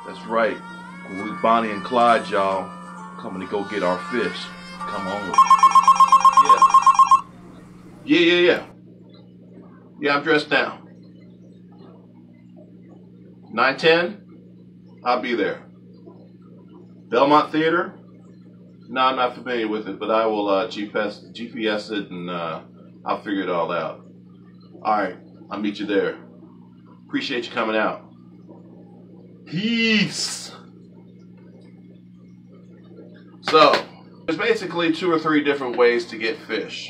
That's right. We Bonnie and Clyde, y'all. Coming to go get our fish. Come on. Yeah. Yeah, I'm dressed now. 9:10? I'll be there. Belmont Theater? No, I'm not familiar with it, but I will GPS it and I'll figure it all out. Alright, I'll meet you there. Appreciate you coming out. Peace! So, there's basically 2 or 3 different ways to get fish.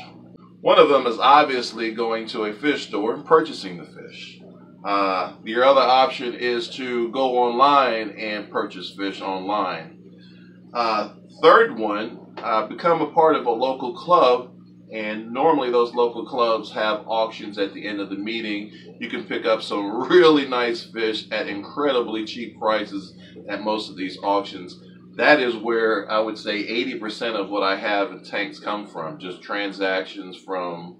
One of them is obviously going to a fish store and purchasing the fish. Your other option is to go online and purchase fish online. Third one, become a part of a local club, and normally those local clubs have auctions at the end of the meeting. You can pick up some really nice fish at incredibly cheap prices at most of these auctions. That is where I would say 80% of what I have in tanks come from, just transactions from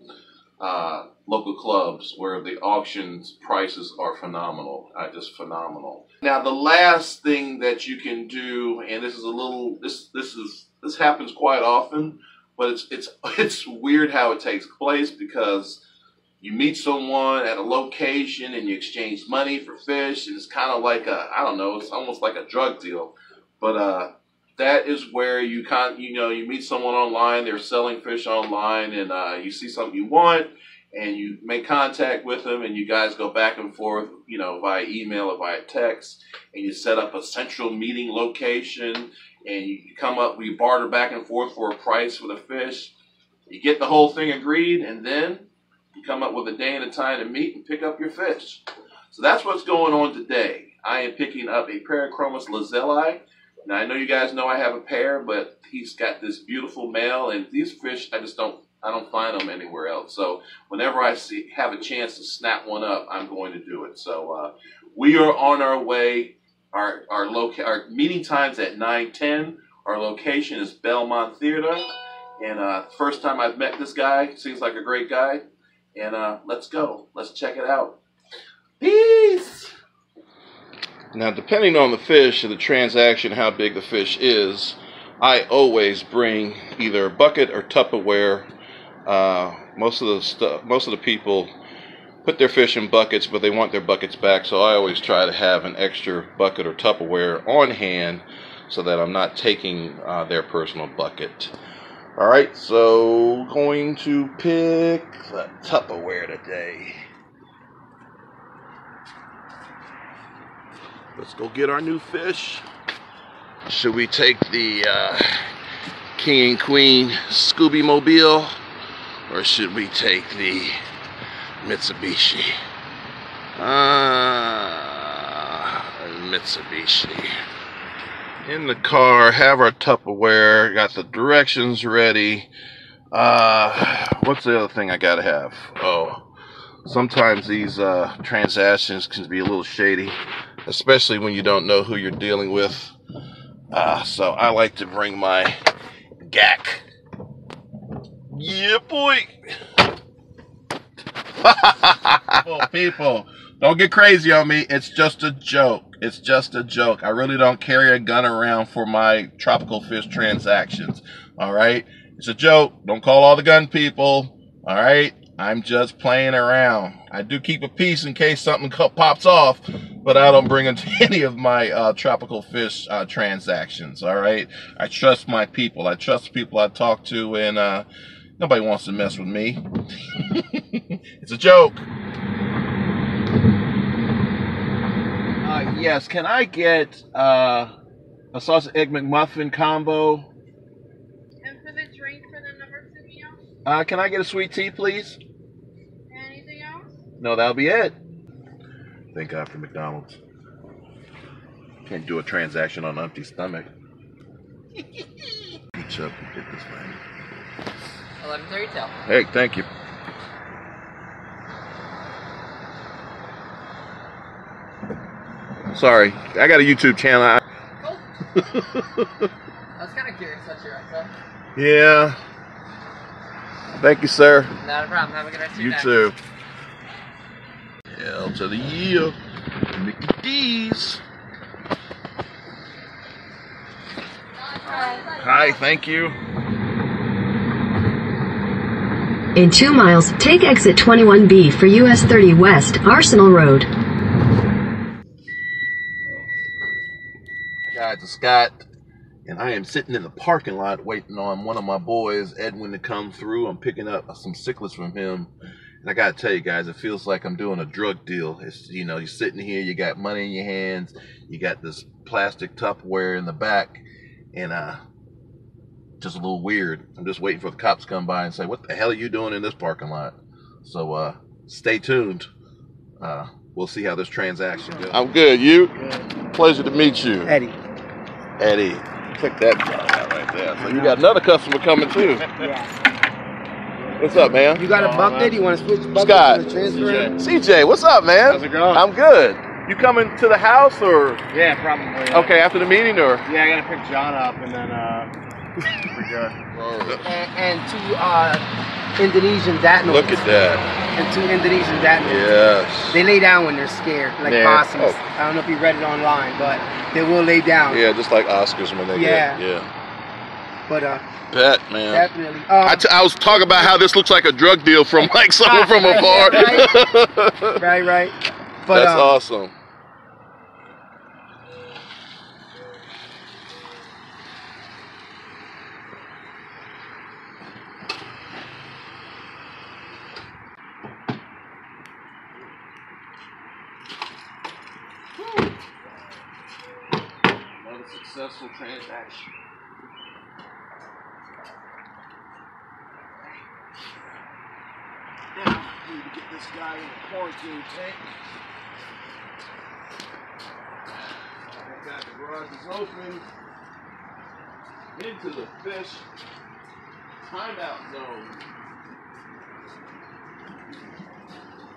local clubs where the auctions prices are phenomenal, just phenomenal. Now the last thing that you can do, and this is a little, this happens quite often, but it's weird how it takes place, because you meet someone at a location and you exchange money for fish, and it's kind of like a, I don't know, it's almost like a drug deal. But that is where you you meet someone online, they're selling fish online, and you see something you want, and you make contact with them, and you guys go back and forth, via email or via text, and you set up a central meeting location, and you come up, we barter back and forth for a price for the fish. You get the whole thing agreed, and then you come up with a day and a time to meet and pick up your fish. So that's what's going on today. I am picking up a Parachromis lazelli. Now, I know you guys know I have a pair, but he's got this beautiful male, and these fish, I don't find them anywhere else. So whenever I have a chance to snap one up, I'm going to do it. So we are on our way. Our meeting time's at 9:10. Our location is Belmont Theater. And first time I've met this guy, seems like a great guy. And let's go. Let's check it out. Peace! Now, depending on the fish and the transaction, how big the fish is, I always bring either a bucket or Tupperware. Most of the people put their fish in buckets, but they want their buckets back, so I always try to have an extra bucket or Tupperware on hand so that I'm not taking their personal bucket. Alright, so going to pick the Tupperware today. Let's go get our new fish. Should we take the King and Queen Scooby Mobile, or should we take the Mitsubishi? Mitsubishi. In the car, have our Tupperware, got the directions ready. What's the other thing I gotta have? Oh, sometimes these transactions can be a little shady, especially when you don't know who you're dealing with. So I like to bring my GAC. Yeah, boy. People, don't get crazy on me. It's just a joke. It's just a joke. I really don't carry a gun around for my tropical fish transactions. All right? It's a joke. Don't call all the gun people. All right? I'm just playing around. I do keep a piece in case something pops off, but I don't bring into any of my tropical fish transactions. All right? I trust my people. I trust the people I talk to, and nobody wants to mess with me. It's a joke. Yes, can I get a sausage egg McMuffin combo? And for the drink for the number 2 meal? Can I get a sweet tea, please? Anything else? No, that'll be it. Thank God for McDonald's. Can't do a transaction on an empty stomach. Reach up and get this thing. 11:30 till. Hey, thank you. Sorry, I got a YouTube channel. Cool. I was kind of curious what you're up to. Yeah. Thank you, sir. Not a problem. Have a good rest of your day. You too. Hell to the yeah. Mickey D's. Hi, thank you. In 2 miles, take exit 21B for US 30 West, Arsenal Road. Guys, it's Scott, and I am sitting in the parking lot waiting on one of my boys, Edwin, to come through. I'm picking up some cichlids from him. And I gotta tell you guys, it feels like I'm doing a drug deal. It's, you know, you're sitting here, you got money in your hands, you got this plastic Tupperware in the back, and just a little weird. I'm just waiting for the cops to come by and say, what the hell are you doing in this parking lot? So stay tuned. We'll see how this transaction goes. I'm good. You? Good. Pleasure to meet you. Eddie. Eddie. Check that out right there. So you got another customer coming too. Yeah. What's up, man? You got a buck there? Do you want to switch buckets Scott. to the transfer? CJ, what's up, man? How's it going? I'm good. You coming to the house or? Yeah, probably. Yeah. Okay, after the meeting or? Yeah, I gotta pick John up and then we're good. And 2 Indonesian Datnals. Look at that. And 2 Indonesian Datnals. Yes. They lay down when they're scared, like possums. Oh. I don't know if you read it online, but they will lay down. Yeah, just like Oscars when they get. Yeah. But Bet, man. definitely. I was talking about how this looks like a drug deal from like someone from afar. Right. But that's awesome. Another successful transaction. Now, we need to get this guy in a quarantine tank. The garage is open. Into the fish timeout zone.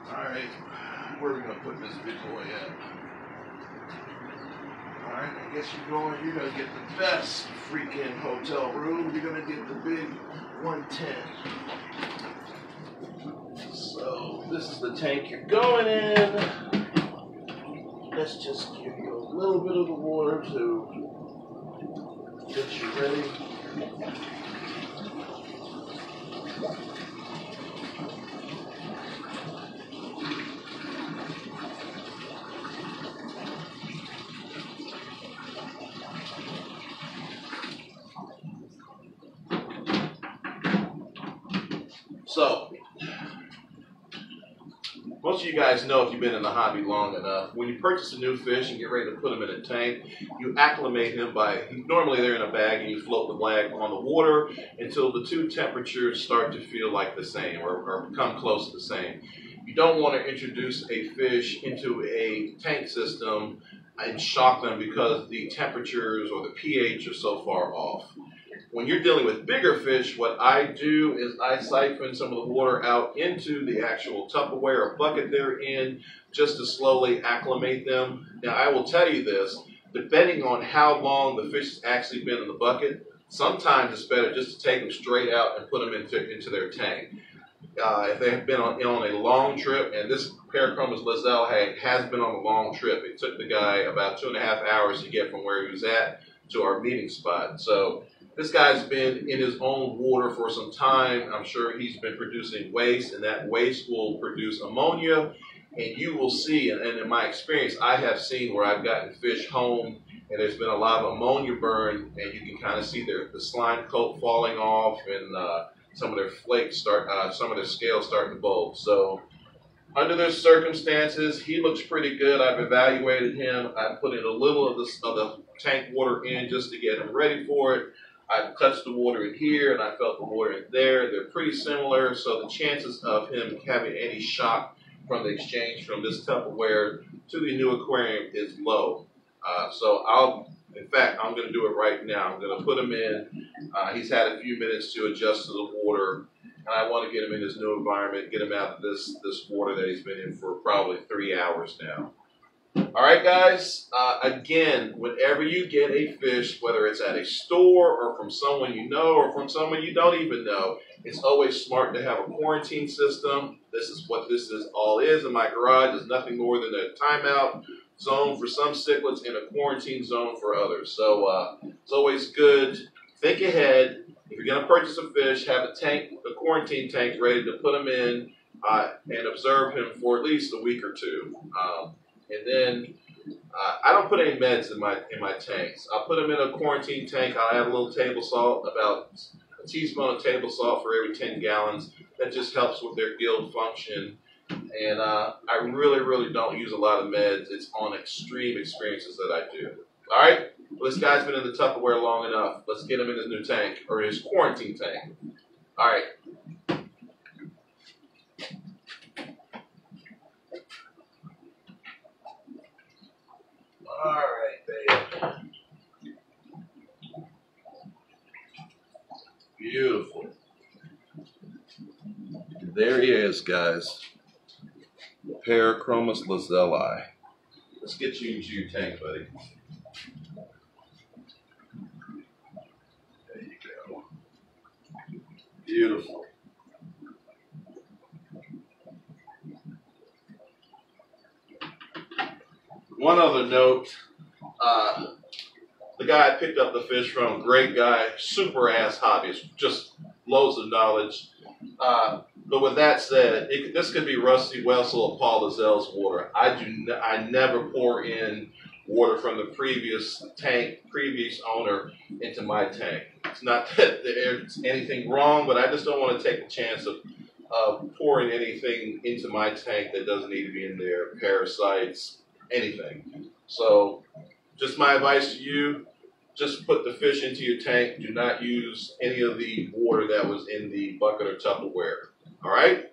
Alright, where are we going to put this big boy at? Alright, I guess you're going to get the best freaking hotel room. You're going to get the big 110. So, this is the tank you're going in. Let's just give you a little bit of the water to get you ready. So, most of you guys know, if you've been in the hobby long enough, when you purchase a new fish and get ready to put him in a tank, you acclimate him normally they're in a bag and you float the bag on the water until the two temperatures start to feel like the same or become close to the same. You don't want to introduce a fish into a tank system and shock them because the temperatures or the pH are so far off. When you're dealing with bigger fish, what I do is I siphon some of the water out into the actual Tupperware or bucket they're in just to slowly acclimate them. Now, I will tell you this, depending on how long the fish has actually been in the bucket, sometimes it's better just to take them straight out and put them into their tank. If they have been on a long trip, and this Parachromis Lizelle has been on a long trip. It took the guy about 2.5 hours to get from where he was at to our meeting spot. So this guy's been in his own water for some time. I'm sure he's been producing waste, and that waste will produce ammonia. And you will see, and in my experience, I have seen where I've gotten fish home, and there's been a lot of ammonia burn, and you can kind of see the slime coat falling off, and some of their flakes some of their scales starting to bulge. So under those circumstances, he looks pretty good. I've evaluated him. I put in a little of the tank water in just to get him ready for it. I've touched the water in here, and I felt the water in there. They're pretty similar, so the chances of him having any shock from the exchange from this Tupperware to the new aquarium is low. In fact, I'm going to do it right now. I'm going to put him in. He's had a few minutes to adjust to the water, and I want to get him in his new environment, get him out of this water that he's been in for probably 3 hours now. All right, guys, again, whenever you get a fish, whether it's at a store or from someone you know or from someone you don't even know, it's always smart to have a quarantine system. This is what this all is in my garage. It's nothing more than a timeout zone for some cichlids and a quarantine zone for others. So it's always good think ahead. If you're going to purchase a fish, have a quarantine tank ready to put him in and observe him for at least a week or two. And then I don't put any meds in my tanks. I'll put them in a quarantine tank. I'll add a little table salt, about a teaspoon of table salt for every 10 gallons. That just helps with their gill function. And I really, really don't use a lot of meds. It's on extreme experiences that I do. All right? Well, this guy's been in the Tupperware long enough. Let's get him in his new tank, or his quarantine tank. All right. All right, baby. Beautiful. There he is, guys. Parachromis lazelli. Let's get you into your tank, buddy. There you go. Beautiful. One other note, the guy I picked up the fish from, great guy, super ass hobbyist, just loads of knowledge. But with that said, this could be Rusty Wessel or Paul Lazelle's water. I never pour in water from the previous owner into my tank. It's not that there's anything wrong, but I just don't want to take the chance of pouring anything into my tank that doesn't need to be in there, parasites, anything. So just my advice to you, just put the fish into your tank. Do not use any of the water that was in the bucket or Tupperware. All right?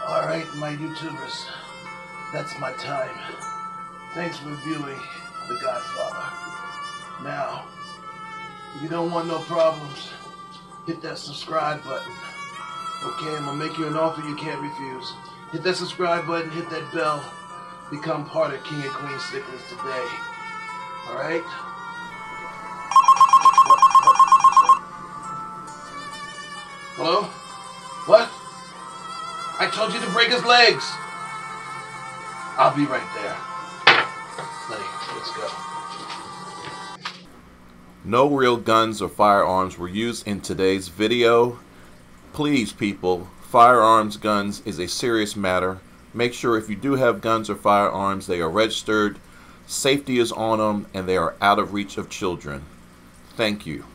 All right, my YouTubers, that's my time. Thanks for viewing The Godfather. Now, if you don't want no problems, hit that subscribe button. Okay, I'm gonna make you an offer you can't refuse. Hit that subscribe button, hit that bell. Become part of King and Queen Sticklers today. All right? Hello? What? I told you to break his legs. I'll be right there. Buddy, let's go. No real guns or firearms were used in today's video. Please, people, firearms, guns is a serious matter. Make sure if you do have guns or firearms, they are registered, safety is on them, and they are out of reach of children. Thank you.